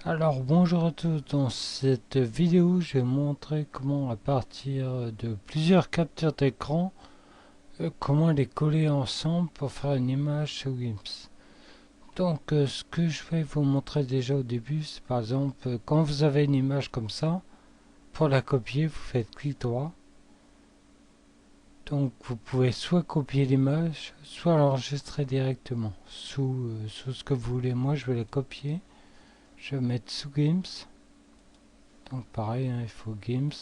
Alors bonjour à tous, dans cette vidéo je vais montrer comment à partir de plusieurs captures d'écran, comment les coller ensemble pour faire une image sur GIMP. Donc ce que je vais vous montrer déjà au début, c'est par exemple quand vous avez une image comme ça, pour la copier vous faites clic droit. Donc vous pouvez soit copier l'image, soit l'enregistrer directement sous ce que vous voulez. Moi je vais la copier, je vais mettre sous GIMP. Donc pareil, hein, il faut GIMP.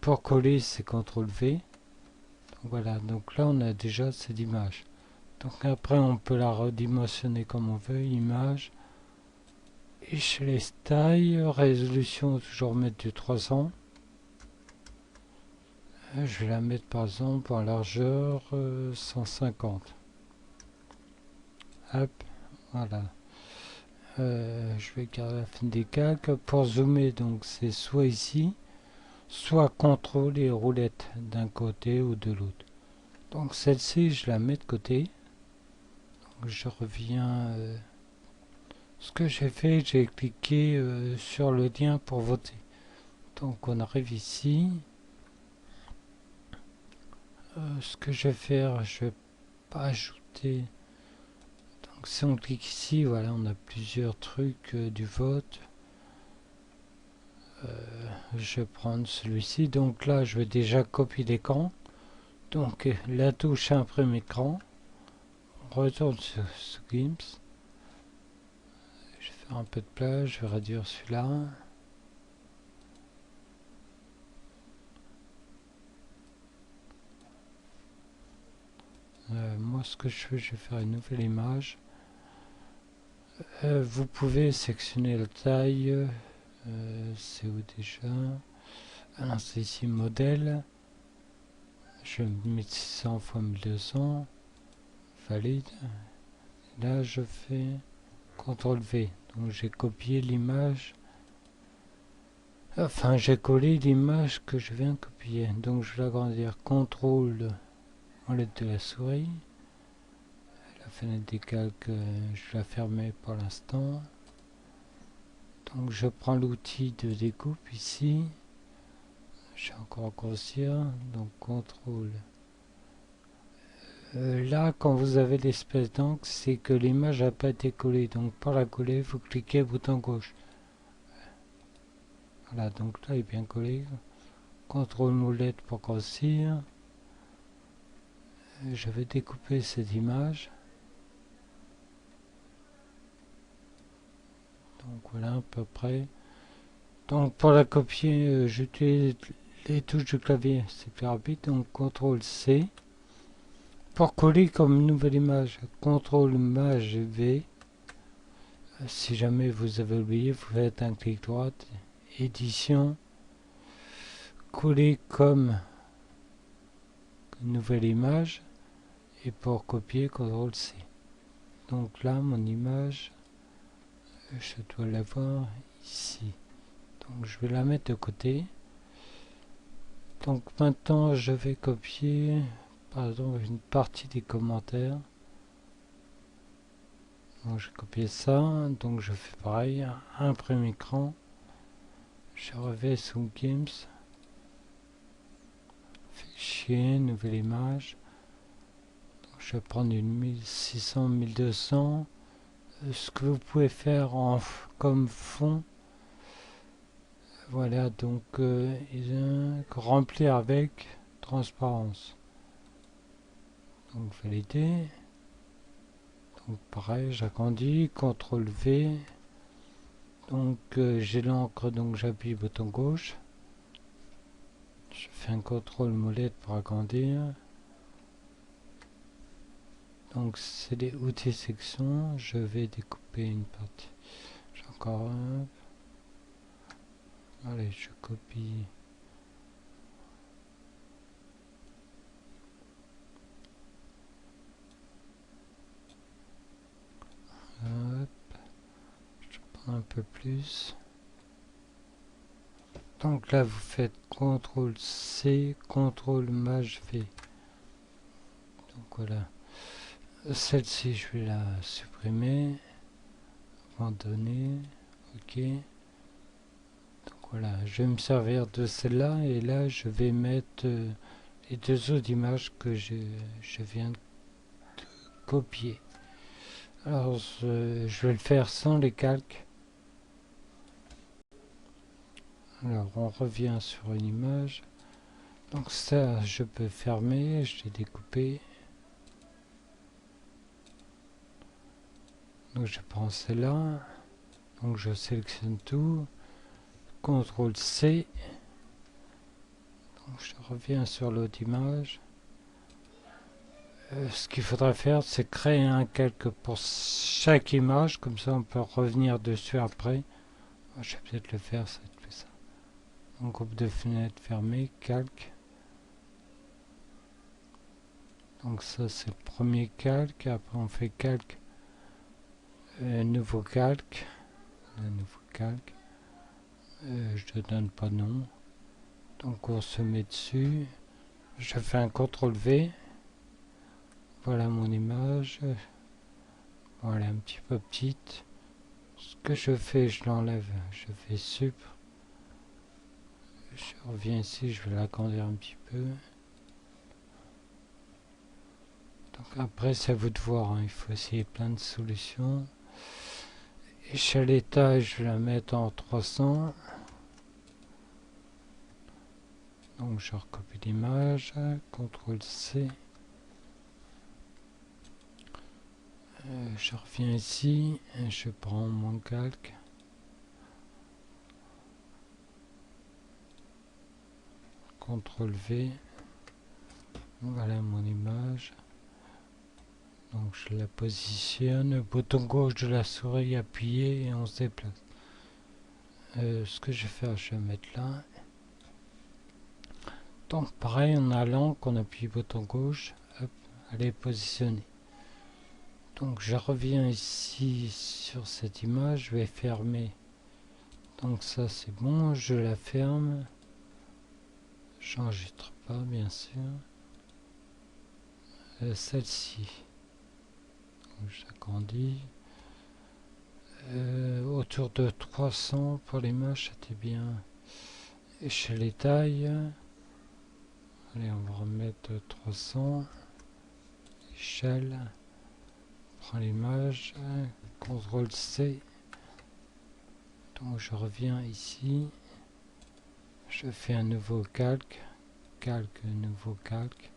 Pour coller, c'est CTRL V. Donc voilà, donc là on a déjà cette image. Donc après on peut la redimensionner comme on veut, image. Et je laisse taille, résolution toujours mettre du 300. Je vais la mettre par exemple en largeur 150. Hop, voilà. Je vais garder la fin des calques. Pour zoomer, donc c'est soit ici, soit contrôle et roulette d'un côté ou de l'autre. Donc celle-ci, je la mets de côté. Donc je reviens. Ce que j'ai fait, j'ai cliqué sur le lien pour voter. Donc on arrive ici. Ce que je vais faire, je vais pas ajouter. Donc si on clique ici, voilà, on a plusieurs trucs du vote. Je vais prendre celui-ci. Donc là, je vais déjà copier l'écran. Donc la touche imprime écran. On retourne sur GIMP. Je vais faire un peu de place, je vais réduire celui-là. Moi, ce que je fais, je vais faire une nouvelle image. Vous pouvez sectionner la taille. C'est où déjà? Alors, c'est ici modèle. Je vais mettre 600 x 1200. Valide. Là, je fais CTRL V. Donc, j'ai copié l'image. Enfin, j'ai collé l'image que je viens de copier. Donc, je vais l'agrandir. CTRL molette de la souris. La fenêtre des calques, je la fermais pour l'instant. Donc je prends l'outil de découpe ici. Je vais encore grossir. Donc contrôle. Là, quand vous avez l'espèce d'encre, c'est que l'image n'a pas été collée. Donc pour la coller, vous cliquez bouton gauche. Voilà, donc là il est bien collé. Contrôle molette pour grossir. Je vais découper cette image. Donc voilà à peu près. Donc pour la copier, j'utilise les touches du clavier, c'est plus rapide. Donc CTRL C. Pour coller comme nouvelle image, CTRL Maj V. Si jamais vous avez oublié, vous faites un clic droit, édition, coller comme nouvelle image. Et pour copier, CTRL C. Donc là, mon image, je dois l'avoir ici. Donc je vais la mettre de côté. Donc maintenant, je vais copier, par exemple, une partie des commentaires. Donc je copie ça, donc je fais pareil, imprime écran, je reviens sous GIMP, fichier, nouvelle image, donc je vais prendre une 1600, 1200, ce que vous pouvez faire comme fond, voilà, donc remplir avec transparence, donc valider, donc pareil, j'agrandis, CTRL V, donc j'ai l'encre, donc j'appuie bouton gauche. Je fais un contrôle molette pour agrandir. Donc c'est les outils section. Je vais découper une partie. J'ai encore un. Allez, je copie. Hop. Je prends un peu plus. Donc là, vous faites CTRL C, CTRL Maj V. Donc voilà. Celle-ci, je vais la supprimer. abandonné. Ok. Donc voilà, je vais me servir de celle-là et là je vais mettre les deux autres images que je viens de copier. Alors je vais le faire sans les calques. Alors on revient sur une image. Donc ça je peux fermer, je l'ai découpé. Donc je prends celle-là. Donc je sélectionne tout. CTRL C. Donc je reviens sur l'autre image. Ce qu'il faudra faire, c'est créer un calque pour chaque image, comme ça on peut revenir dessus après. Je vais peut-être le faire, ça va être plus ça. Donc groupe de fenêtres fermé, calque. Donc ça c'est le premier calque, après on fait calque, nouveau calque, un nouveau calque. Je ne donne pas de nom. Donc on se met dessus. Je fais un CTRL V. Voilà mon image. Voilà, un petit peu petite. Ce que je fais, je l'enlève. Je fais sup. Je reviens ici, je vais l'agrandir un petit peu. Donc après, c'est à vous de voir. Hein. Il faut essayer plein de solutions. Échelle étage, je vais la mettre en 300. Donc je recopie l'image. CTRL C. Je reviens ici. Et je prends mon calque. CTRL V. Voilà mon image. Donc je la positionne. Bouton gauche de la souris appuyé et on se déplace. Ce que je vais faire, je vais mettre là. Donc pareil en allant, qu'on appuie bouton gauche, hop, elle est positionnée. Donc je reviens ici sur cette image, je vais fermer. Donc ça c'est bon, je la ferme. J'enregistre pas bien sûr. Celle-ci. J'agrandis. Autour de 300 pour l'image, c'était bien. Échelle et taille. Allez, on va remettre 300. Échelle. Prends l'image. CTRL C. Donc je reviens ici. Je fais un nouveau calque. Calque, nouveau calque.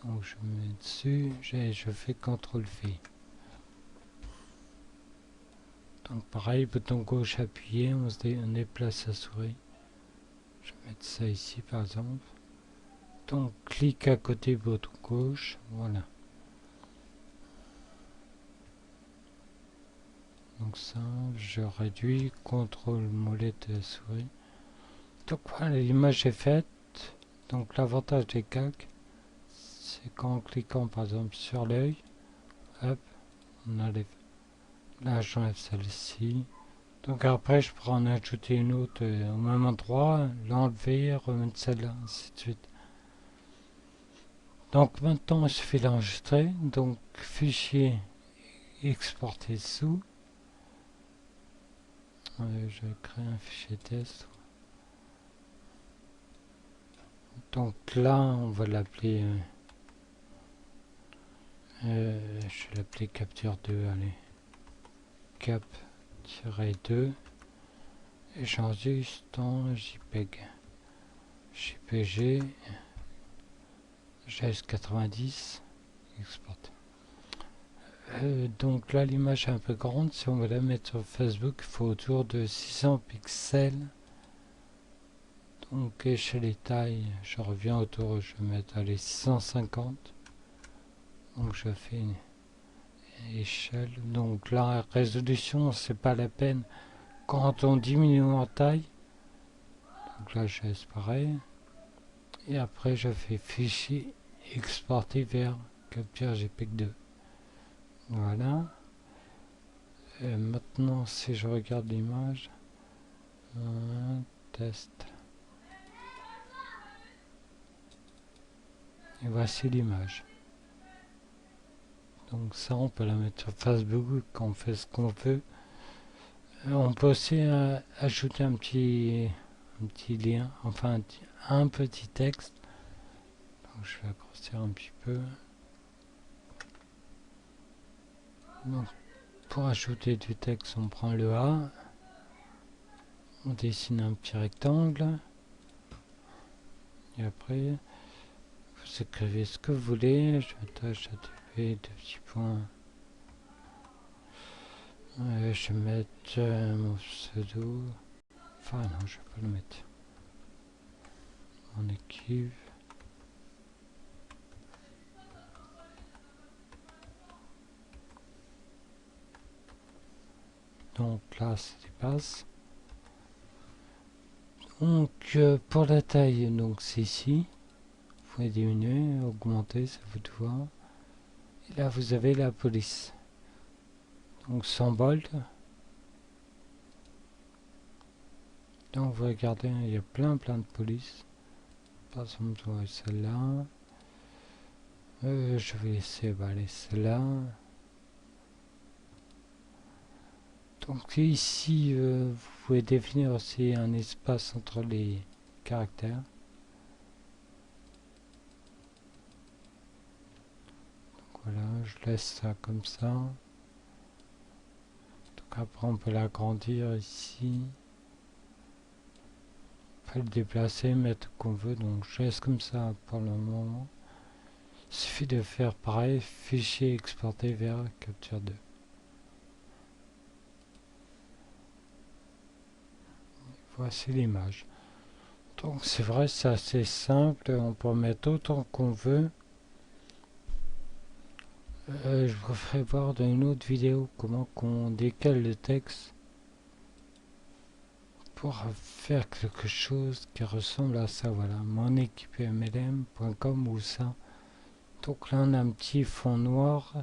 Donc je me mets dessus. Je fais CTRL V. Donc pareil, bouton gauche appuyé, on déplace la souris. Je vais mettre ça ici par exemple. Donc clic à côté bouton gauche, voilà. Donc ça, je réduis, contrôle molette de la souris. Donc voilà, l'image est faite. Donc l'avantage des calques, c'est qu'en cliquant par exemple sur l'œil, hop, on enlève. Là j'enlève celle-ci. Donc après je pourrais en ajouter une autre au même endroit, l'enlever, remettre celle-là, ainsi de suite. Donc maintenant il suffit d'enregistrer. Donc fichier exporter sous. Je vais créer un fichier test. Donc là on va l'appeler je vais l'appeler capture 2, allez. Cap-2 et j'enregistre en JPEG. JPG GS90 exporter. Donc là l'image est un peu grande, si on veut la mettre sur Facebook il faut autour de 600 pixels. Donc échelle et taille, je reviens autour, je vais mettre les 650. Donc je fais une échelle. Donc la résolution c'est pas la peine quand on diminue en taille. Donc là je laisse pareil. Et après je fais fichier exporter vers capture JPEG 2. Voilà. Maintenant, si je regarde l'image, test. Et voici l'image. Donc ça, on peut la mettre sur Facebook quand on fait ce qu'on veut. On peut aussi ajouter un petit lien, enfin un petit texte. Donc je vais grossir un petit peu. Donc pour ajouter du texte, on prend le A, on dessine un petit rectangle, et après vous écrivez ce que vous voulez. Je m'attache à deux petits points. Je vais mettre mon pseudo. Enfin non, je vais pas le mettre. Mon équipe. Donc là, ça dépasse. Donc pour la taille, donc c'est ici. Vous pouvez diminuer, augmenter, ça vous doit. Et là, vous avez la police. Donc 100 volts. Donc vous regardez, il y a plein de polices. Par exemple, celle-là. Je vais laisser aller celle-là. Donc ici, vous pouvez définir aussi un espace entre les caractères. Donc voilà, je laisse ça comme ça. Donc après, on peut l'agrandir ici. On peut le déplacer, mettre qu'on veut. Donc je laisse comme ça pour le moment. Il suffit de faire pareil, fichier exporté vers Capture 2. Voici l'image. Donc c'est vrai, c'est assez simple, on peut en mettre autant qu'on veut. Je vous ferai voir dans une autre vidéo comment on décale le texte pour faire quelque chose qui ressemble à ça. Voilà, mon équipe mlm.com ou ça. Donc là on a un petit fond noir.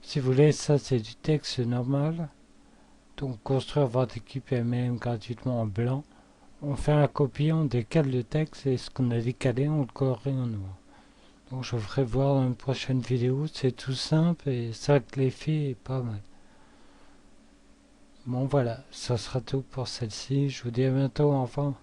Si vous voulez, ça c'est du texte normal. Donc construire votre équipe MLM gratuitement en blanc. On fait un copier, on décale le texte et ce qu'on a décalé, on le colorie en noir. Donc je vous ferai voir dans une prochaine vidéo, c'est tout simple et ça que l'effet est pas mal. Bon voilà, ça sera tout pour celle-ci, je vous dis à bientôt, au revoir.